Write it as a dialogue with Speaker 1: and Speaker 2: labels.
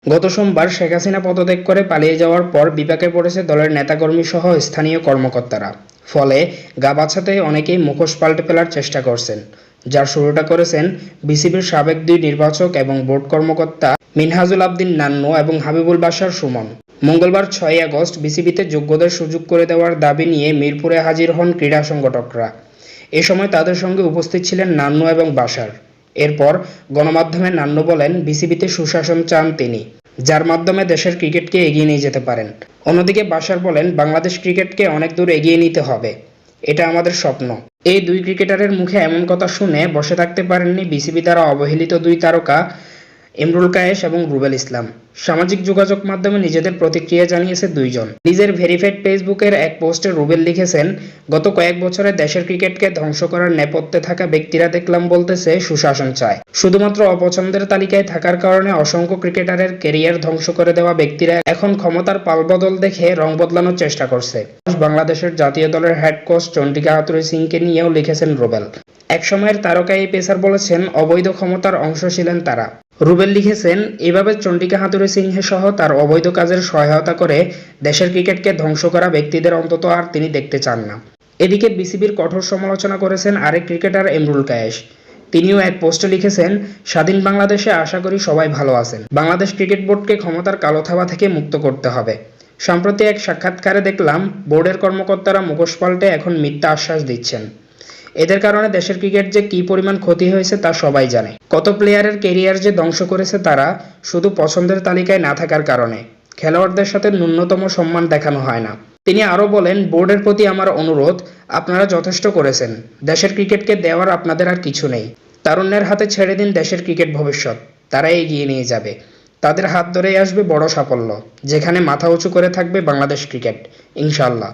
Speaker 1: গত সোমবার শেখ হাসিনা পদত্যাগ করে পালিয়ে যাওয়ার পর বিপাকে পড়েছে দলের নেতাকর্মী সহ স্থানীয় কর্মকর্তারা। ফলে গা বাঁচাতে অনেকেই মুখোশ পাল্টে ফেলার চেষ্টা করছেন, যার শুরুটা করেছেন বিসিবির সাবেক দুই নির্বাচক এবং বোর্ড কর্মকর্তা মিনহাজুল আবদিন নান্নু এবং হাবিবুল বাশার সুমন। মঙ্গলবার 6 আগস্ট বিসিবিতে যোগ্যদের সুযোগ করে দেওয়ার দাবি নিয়ে মিরপুরে হাজির হন ক্রীড়া সংগঠকরা। এ সময় তাদের সঙ্গে উপস্থিত ছিলেন নান্নু এবং বাশার। এরপর গণমাধ্যমে নান্নু বলেন বিসিবিতে সুশাসন চান তিনি, যার মাধ্যমে দেশের ক্রিকেটকে এগিয়ে নিয়ে যেতে পারেন। অন্যদিকে বাশার বলেন বাংলাদেশ ক্রিকেটকে অনেক দূর এগিয়ে নিতে হবে, এটা আমাদের স্বপ্ন। এই দুই ক্রিকেটারের মুখে এমন কথা শুনে বসে থাকতে পারেননি বিসিবি দ্বারা অবহেলিত দুই তারকা ইমরুল কায়েস এবং রুবেল ইসলাম। সামাজিক যোগাযোগ মাধ্যমে নিজেদের প্রতিক্রিয়া জানিয়েছে দুইজন। নিজের ভেরিফাইড ফেসবুকের এক পোস্টে রুবেল লিখেছেন, গত কয়েক বছরে দেশের ক্রিকেটকে ধ্বংস করার নেপথ্যে থাকা ব্যক্তিরা দেখলাম বলতেছে সুশাসন চায়। শুধুমাত্র অপছন্দের তালিকায় থাকার কারণে অসংখ্য ক্রিকেটারের ক্যারিয়ার ধ্বংস করে দেওয়া ব্যক্তিরা এখন ক্ষমতার পালবদল দেখে রং বদলানোর চেষ্টা করছে। বাংলাদেশের জাতীয় দলের হেড কোচ চন্ডিকা হাথুরুসিংকে সিংকে নিয়েও লিখেছেন রুবেল। একসময়ের তারকা এই পেসার বলেছেন অবৈধ ক্ষমতার অংশ ছিলেন তারা। রুবেল লিখেছেন, এভাবে চন্ডিকা হাথুরুসিংহে সহ তার অবৈধ কাজের সহায়তা করে দেশের ক্রিকেটকে ধ্বংস করা ব্যক্তিদের অন্তত আর তিনি দেখতে চান না। এদিকে বিসিবির কঠোর সমালোচনা করেছেন আরেক ক্রিকেটার ইমরুল কায়েস। তিনিও এক পোস্টে লিখেছেন, স্বাধীন বাংলাদেশে আশা করি সবাই ভালো আছেন। বাংলাদেশ ক্রিকেট বোর্ডকে ক্ষমতার কালো থাবা থেকে মুক্ত করতে হবে। সম্প্রতি এক সাক্ষাৎকারে দেখলাম বোর্ডের কর্মকর্তারা মুখোশ পাল্টে এখন মিথ্যা আশ্বাস দিচ্ছেন। এদের কারণে দেশের ক্রিকেট যে কী পরিমাণ ক্ষতি হয়েছে তা সবাই জানে। কত প্লেয়ারের ক্যারিয়ার যে ধ্বংস করেছে তারা, শুধু পছন্দের তালিকায় না থাকার কারণে। খেলোয়াড়দের সাথে ন্যূনতম সম্মান দেখানো হয় না। তিনি আরও বলেন, বোর্ডের প্রতি আমার অনুরোধ, আপনারা যথেষ্ট করেছেন, দেশের ক্রিকেটকে দেওয়ার আপনাদের আর কিছু নেই। তারুণ্যের হাতে ছেড়ে দিন দেশের ক্রিকেট ভবিষ্যৎ, তারা এগিয়ে নিয়ে যাবে। তাদের হাত ধরেই আসবে বড় সাফল্য, যেখানে মাথা উঁচু করে থাকবে বাংলাদেশ ক্রিকেট, ইনশাআল্লাহ।